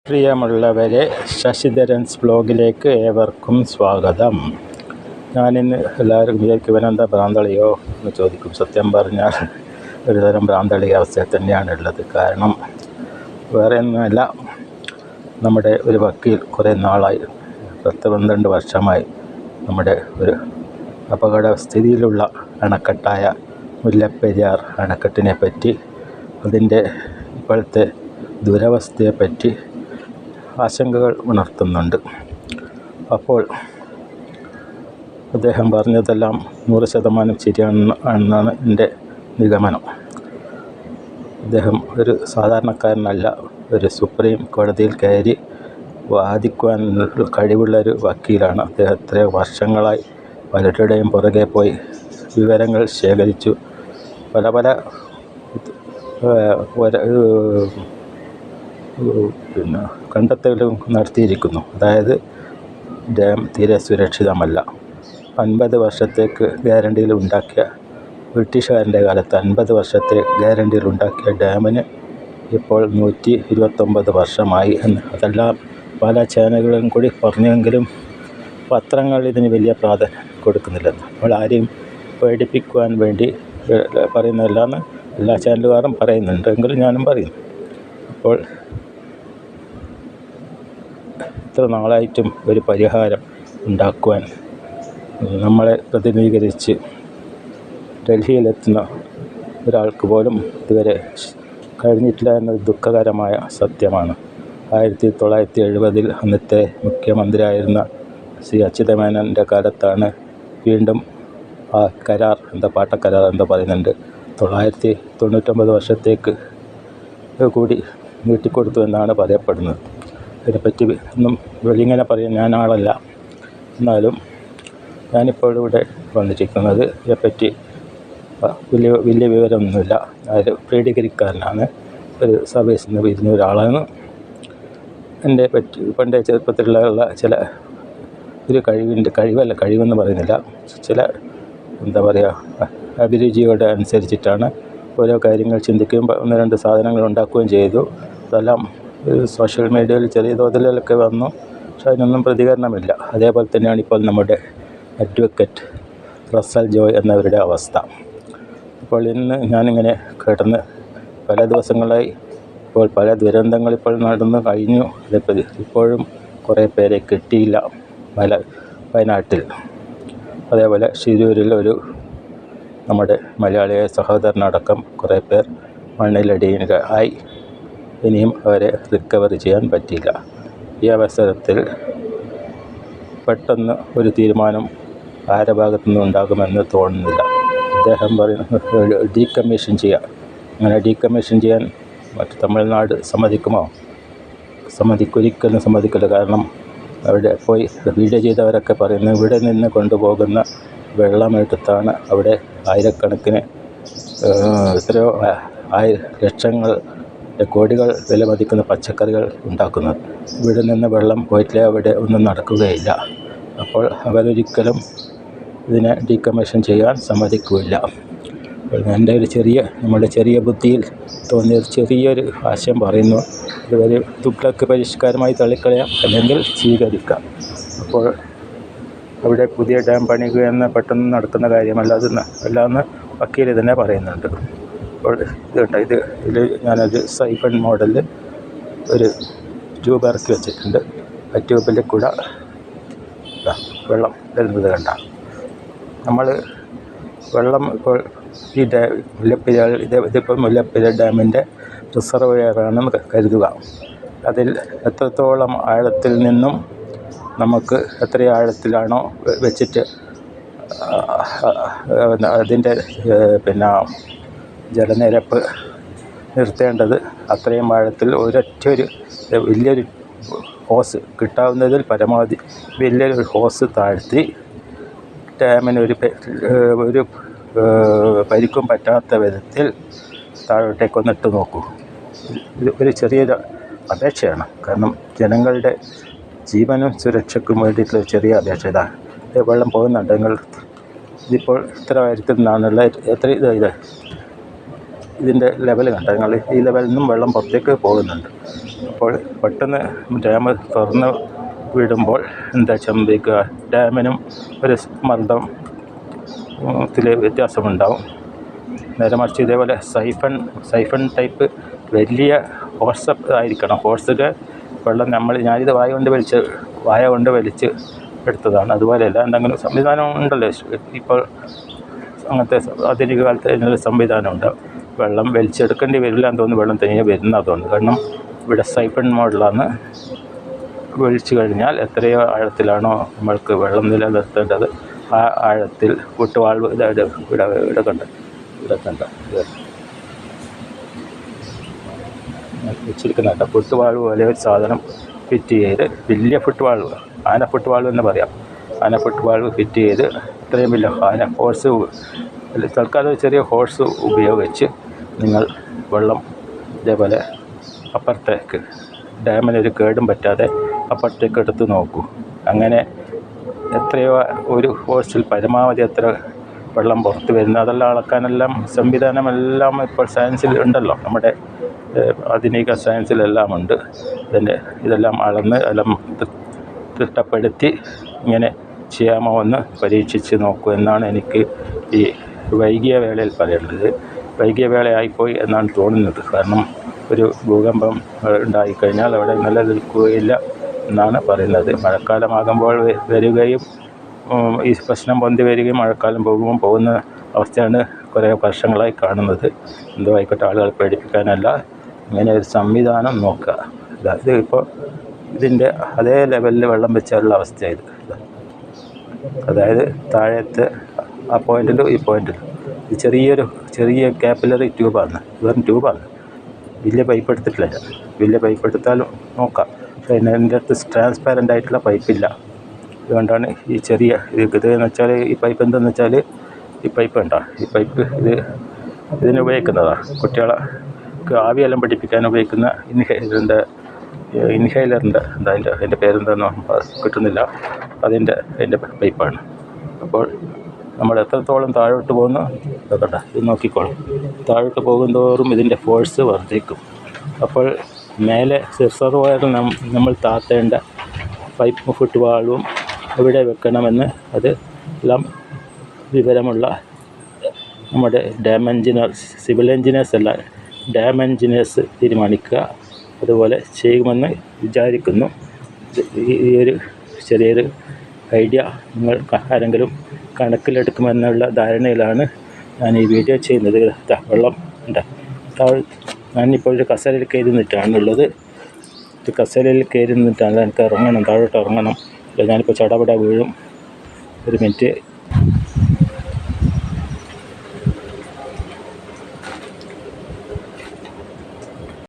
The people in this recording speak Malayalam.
പ്രിയമുള്ളവരെ, ശശിധരൻസ് ബ്ലോഗിലേക്ക് ഏവർക്കും സ്വാഗതം. ഞാനിന്ന് എല്ലാവരും വിചാരിക്കും ഇവനെന്താ ഭ്രാന്തളിയോ എന്ന് ചോദിക്കും. സത്യം പറഞ്ഞാൽ ഒരുതരം ഭ്രാന്തളി അവസ്ഥയിൽ തന്നെയാണ് ഉള്ളത്. കാരണം വേറെ ഒന്നുമല്ല, നമ്മുടെ ഒരു വക്കീൽ കുറേ നാളായി 10-12 വർഷമായി നമ്മുടെ ഒരു അപകട സ്ഥിതിയിലുള്ള അണക്കെട്ടായ മുല്ലപ്പെരിയാർ അണക്കെട്ടിനെ പറ്റി, അതിൻ്റെ ഇപ്പോഴത്തെ ദുരവസ്ഥയെപ്പറ്റി ആശങ്കകൾ ഉണർത്തുന്നുണ്ട്. അപ്പോൾ അദ്ദേഹം പറഞ്ഞതെല്ലാം 100% ശരിയാണെന്നാണ് എൻ്റെ നിഗമനം. അദ്ദേഹം ഒരു സാധാരണക്കാരനല്ല, ഒരു സുപ്രീം കോടതിയിൽ കയറി വാദിക്കുവാൻ കഴിവുള്ളൊരു വക്കീലാണ്. അദ്ദേഹം എത്രയോ വർഷങ്ങളായി പലരുടെയും പുറകെ പോയി വിവരങ്ങൾ ശേഖരിച്ചു, പല കണ്ടെത്തലും നടത്തിയിരിക്കുന്നു. അതായത് ഡാം തീരെ സുരക്ഷിതമല്ല. 50 വർഷത്തേക്ക് ഗ്യാരണ്ടിയിൽ ഉണ്ടാക്കിയ, ബ്രിട്ടീഷുകാരൻ്റെ കാലത്ത് 50 വർഷത്തെ ഗ്യാരണ്ടിയിൽ ഉണ്ടാക്കിയ ഡാമിന് ഇപ്പോൾ 129 വർഷമായി എന്ന് അതെല്ലാം പല ചാനലുകളും കൂടി പറഞ്ഞെങ്കിലും പത്രങ്ങൾ ഇതിന് വലിയ പ്രാധാന്യം കൊടുക്കുന്നില്ലെന്ന്. നമ്മൾ ആരെയും പേടിപ്പിക്കുവാൻ വേണ്ടി പറയുന്നതല്ലാന്ന് എല്ലാ ചാനലുകാരും പറയുന്നുണ്ട്, എങ്കിലും ഞാനും പറയുന്നു. അപ്പോൾ ഇത്ര നാളായിട്ടും ഒരു പരിഹാരം ഉണ്ടാക്കുവാൻ നമ്മളെ പ്രതിനിധീകരിച്ച് ഡൽഹിയിലെത്തുന്ന ഒരാൾക്ക് പോലും ഇതുവരെ കഴിഞ്ഞിട്ടില്ല എന്നത് ദുഃഖകരമായ സത്യമാണ്. 1970 അന്നത്തെ മുഖ്യമന്ത്രിയായിരുന്ന ശ്രീ അച്യുതമേനോൻ്റെ കാലത്താണ് വീണ്ടും ആ കരാർ, പാട്ടക്കരാർ പറയുന്നുണ്ട്, 999 വർഷത്തേക്ക് കൂടി നീട്ടിക്കൊടുത്തു എന്നാണ് പറയപ്പെടുന്നത്. ഇതിനെപ്പറ്റി ഒന്നും വെളിങ്ങനെ പറയാൻ ഞാൻ ആളല്ല. എന്നാലും ഞാനിപ്പോൾ ഇവിടെ വന്നിരിക്കുന്നത് ഇതിനെപ്പറ്റി വലിയ വിവരമൊന്നുമില്ല. ഞാൻ പ്രീ ഡിഗ്രിക്കാരനാണ്, ഒരു സർവീസിൽ നിന്ന് വരുന്ന ഒരാളാണ്. എൻ്റെ പണ്ടേ ചെറുപ്പത്തിലുള്ള ചില ഒരു കഴിവെന്ന് പറയുന്നില്ല, ചില അഭിരുചിയുടെ അനുസരിച്ചിട്ടാണ് ഓരോ കാര്യങ്ങൾ ചിന്തിക്കുകയും 1-2 സാധനങ്ങൾ ഉണ്ടാക്കുകയും ചെയ്തു. അതെല്ലാം സോഷ്യൽ മീഡിയയിൽ ചെറിയ തോതിലൊക്കെ വന്നു, പക്ഷെ അതിനൊന്നും പ്രതികരണമില്ല. അതേപോലെ തന്നെയാണ് ഇപ്പോൾ നമ്മുടെ അഡ്വക്കേറ്റ് റസ്സൽ ജോയ് എന്നവരുടെ അവസ്ഥ. ഇപ്പോൾ ഇന്ന് ഞാനിങ്ങനെ കിടന്ന് പല ദിവസങ്ങളായി, ഇപ്പോൾ പല ദുരന്തങ്ങൾ ഇപ്പോൾ നടന്നു കഴിഞ്ഞു. ഇപ്പോഴും കുറേ പേരെ കിട്ടിയില്ല. വയനാട്ടിൽ, അതേപോലെ ശിരൂരിൽ നമ്മുടെ മലയാളിയായ സഹോദരനടക്കം കുറേ പേർ മണ്ണിലടിയിലായി. ഇനിയും അവരെ റിക്കവർ ചെയ്യാൻ പറ്റിയില്ല. ഈ അവസരത്തിൽ പെട്ടെന്ന് ഒരു തീരുമാനം ആരുടെ ഭാഗത്തുനിന്നും ഉണ്ടാകുമെന്ന് തോന്നുന്നില്ല. അദ്ദേഹം പറയുന്നത് ഡീകമ്മീഷൻ ചെയ്യാം. അങ്ങനെ ഡീകമ്മീഷൻ ചെയ്യാൻ തമിഴ്നാട് സമ്മതിക്കുമോ? ഒരിക്കലും സമ്മതിക്കില്ല. കാരണം അവിടെ പോയി വീഡിയോ ചെയ്തവരൊക്കെ പറയുന്നത് ഇവിടെ നിന്ന് കൊണ്ടുപോകുന്ന വെള്ളമെടുത്താണ് അവിടെ ആയിരക്കണക്കിന്, എത്രയോ ലക്ഷങ്ങൾ, കോടികൾ വില മതിക്കുന്ന പച്ചക്കറികൾ ഉണ്ടാക്കുന്നത്. ഇവിടെ നിന്ന് വെള്ളം പോയിട്ടില്ല, അവിടെ ഒന്നും നടക്കുകയില്ല. അപ്പോൾ അവരൊരിക്കലും ഇതിനെ ഡീകമ്മീഷൻ ചെയ്യാൻ സമ്മതിക്കുകയില്ല. എൻ്റെ നമ്മുടെ ചെറിയ ബുദ്ധിയിൽ തോന്നിയ ചെറിയൊരു ആശയം പറയുന്നു. ഇതൊരു തുഗ്ലക്ക് പരിഷ്കാരമായി തള്ളിക്കളയാം, അല്ലെങ്കിൽ സ്വീകരിക്കാം. അപ്പോൾ അവിടെ പുതിയ ഡാം പണിയുക എന്ന പെട്ടെന്ന് നടക്കുന്ന കാര്യമല്ല അല്ലാന്ന് വക്കീൽ തന്നെ പറയുന്നുണ്ട്. അപ്പോൾ ഇതിൽ ഞാനൊരു സൈഫൺ മോഡലിൽ ഒരു ട്യൂബ് ഇറക്കി വെച്ചിട്ടുണ്ട്. ആ ട്യൂബിൽ കൂടെ വെള്ളം വരുന്നത് കണ്ട നമ്മൾ വെള്ളം ഇപ്പോൾ ഈ മുല്ലപ്പെരിയാർ, ഇതിപ്പോൾ മുല്ലപ്പെരിയാർ ഡാമിൻ്റെ റിസർവോയറാണെന്ന് കരുതുക. അതിൽ എത്രത്തോളം ആഴത്തിൽ നിന്നും നമുക്ക് എത്ര ആഴത്തിലാണോ വെച്ചിട്ട് അതിൻ്റെ ജലനിരപ്പ് നിർത്തേണ്ടത്, അത്രയും ആഴത്തിൽ ഒരൊറ്റൊരു വലിയൊരു ഹോസ്, കിട്ടാവുന്നതിൽ പരമാവധി വലിയൊരു ഹോസ് താഴ്ത്തി ഡാമിന് ഒരു പരിക്കും പറ്റാത്ത വിധത്തിൽ താഴോട്ടേക്കൊന്നിട്ട് നോക്കൂ. ഇത് ഒരു ചെറിയൊരു അപേക്ഷയാണ്. കാരണം ജനങ്ങളുടെ ജീവനും സുരക്ഷയ്ക്കും വേണ്ടിയിട്ടുള്ള ചെറിയ അപേക്ഷ ഇതാണ്. വെള്ളം പോകുന്നുണ്ട്. ഇതിപ്പോൾ ഇത്ര ഉയരത്തിൽ നിന്നാണുള്ള ഇതിൻ്റെ ലെവൽ കണ്ട, ഈ ലെവലിൽ നിന്നും വെള്ളം പുറത്തേക്ക് പോകുന്നുണ്ട്. അപ്പോൾ പെട്ടെന്ന് ഡാം തുറന്ന് വിടുമ്പോൾ എന്താ സംഭവിക്കുക, ഡാമിനും ഒരു മർദ്ദത്തിൽ വ്യത്യാസമുണ്ടാവും. നേരെ മറിച്ച് ഇതേപോലെ സൈഫൺ ടൈപ്പ് വലിയ ഹോഴ്സ് ആയിരിക്കണം. ഹോഴ്സൊക്കെ വെള്ളം ഞാനിത് വായ കൊണ്ട് വലിച്ച് എടുത്തതാണ്. അതുപോലെയല്ല എന്തെങ്കിലും സംവിധാനം ഉണ്ടല്ലോ ഇപ്പോൾ, അങ്ങനത്തെ ആധുനിക കാലത്ത് അതിനുള്ള സംവിധാനമുണ്ട്. വെള്ളം വലിച്ചെടുക്കേണ്ടി വരില്ല എന്ന് തോന്നുന്നു, വെള്ളം തനിയെ വരുന്നതാണ് തോന്നുന്നു. കാരണം ഇവിടെ സൈഫൺ മോഡലാണ്. വലിച്ചു കഴിഞ്ഞാൽ എത്രയോ ആഴത്തിലാണോ നമ്മൾക്ക് വെള്ളം നിലനിർത്തേണ്ടത് ആ ആഴത്തിൽ ഫുട്വാൾവ് ഇവിടെ കണ്ട വെച്ചിരിക്കുന്ന ഫുട്വാൾവ് പോലെ ഒരു സാധനം ഫിറ്റ് ചെയ്ത്, വലിയ ഫുട്വാൾവ്, ആന ഫുട്വാൾവ് എന്ന് പറയാം. ആന ഫുട്വാൾവ് ഫിറ്റ് ചെയ്ത് ഇത്രയും വലിയ ആന ഹോഴ്സ്, തൽക്കാലം ചെറിയ ഹോഴ്സ് ഉപയോഗിച്ച് നിങ്ങൾ വെള്ളം ഇതേപോലെ അപ്പുറത്തേക്ക്, ഡാമിനൊരു കേടും പറ്റാതെ അപ്പുറത്തേക്ക് എടുത്ത് നോക്കൂ. അങ്ങനെ എത്രയോ ഒരു ഹോഴ്സിൽ പരമാവധി എത്ര വെള്ളം പുറത്ത് വരുന്നത്, അതെല്ലാം അളക്കാനെല്ലാം സംവിധാനമെല്ലാം ഇപ്പോൾ സയൻസിൽ ഉണ്ടല്ലോ, നമ്മുടെ ആധുനിക സയൻസിലെല്ലാം ഉണ്ട്. ഇതെല്ലാം അളന്ന് എല്ലാം തിട്ടപ്പെടുത്തി ഇങ്ങനെ ചെയ്യാമോ എന്ന് പരീക്ഷിച്ച് നോക്കൂ എന്നാണ് എനിക്ക് ഈ വൈകിയ വേളയിൽ പറയേണ്ടത്. വൈകിയ വേളയായിപ്പോയി എന്നാണ് തോന്നുന്നത്. കാരണം ഒരു ഭൂകമ്പം ഉണ്ടായിക്കഴിഞ്ഞാൽ അവിടെ നിലനിൽക്കുകയില്ല എന്നാണ് പറയുന്നത്. മഴക്കാലമാകുമ്പോൾ വരികയും ഈ പ്രശ്നം പൊന്തി വരികയും മഴക്കാലം പോകുന്ന അവസ്ഥയാണ് കുറേ വർഷങ്ങളായി കാണുന്നത്. എന്തോ ആയിക്കോട്ടെ, ആളുകളെ പേടിപ്പിക്കാനല്ല, ഇങ്ങനെ ഒരു സംവിധാനം നോക്കുക. ഇത് ഇപ്പോൾ ഇതിൻ്റെ അതേ ലെവലിൽ വെള്ളം വെച്ചാലുള്ള അവസ്ഥയായത്. അതായത് താഴത്തെ ആ പോയിൻറ്റിലും ഈ പോയിൻറ്റിലും ചെറിയ കാപ്പിലറി ട്യൂബാണ്, വെറും ട്യൂബാണ്. വലിയ പൈപ്പ് എടുത്തിട്ടില്ല. വലിയ പൈപ്പ് എടുത്താലും നോക്കാം. പിന്നെ എൻ്റെ അടുത്ത് ട്രാൻസ്പാരൻ്റ് ആയിട്ടുള്ള പൈപ്പില്ല. അതുകൊണ്ടാണ് ഈ ചെറിയ ഇതെന്ന് വെച്ചാൽ, ഈ പൈപ്പ് എന്തെന്ന് വെച്ചാൽ, ഈ പൈപ്പ് ഉണ്ടോ, ഈ പൈപ്പ് ഇതിന് ഉപയോഗിക്കുന്നതാണ്. കുട്ടികളെ ആവിയെല്ലാം പഠിപ്പിക്കാൻ ഉപയോഗിക്കുന്ന ഇൻഹൈലറിൻ്റെ അതിൻ്റെ പേരെന്താണെന്ന് കിട്ടുന്നില്ല, അതിൻ്റെ പൈപ്പാണ്. അപ്പോൾ നമ്മൾ എത്രത്തോളം താഴോട്ട് പോകുന്നു കേട്ടോ, ഇത് നോക്കിക്കോളും. താഴോട്ട് പോകുന്തോറും ഇതിൻ്റെ ഫോഴ്സ് വർദ്ധിക്കും. അപ്പോൾ മേലെ റിസർവോയറിൽ നമ്മൾ താത്തേണ്ട പൈപ്പ് ഫുട്വാൾവും എവിടെ വെക്കണമെന്ന് അത് എല്ലാം വിവരമുള്ള നമ്മുടെ ഡാം എൻജിനീയേഴ്സ്, സിവിൽ എൻജിനീയേഴ്സ് അല്ല, ഡാം എൻജിനീയേഴ്സ് തീരുമാനിക്കുക. അതുപോലെ ചെയ്യുമെന്ന് വിചാരിക്കുന്നു. ഈ ഒരു ചെറിയൊരു ഐഡിയ നിങ്ങൾ ആരെങ്കിലും കണക്കിലെടുക്കുമെന്നുള്ള ധാരണയിലാണ് ഞാൻ ഈ വീഡിയോ ചെയ്യുന്നത്. വെള്ളം ഉണ്ട് ഞാനിപ്പോൾ ഒരു കസേരയിൽ കയറി നിന്നിട്ടാണുള്ളത്. കസേരയിൽ കയറി നിന്നിട്ടാണ് എനിക്ക് ഇറങ്ങണം, താഴോട്ട് ഇറങ്ങണം. ഞാനിപ്പോൾ ചടപട വീഴും. ഒരു മിനിറ്റ്.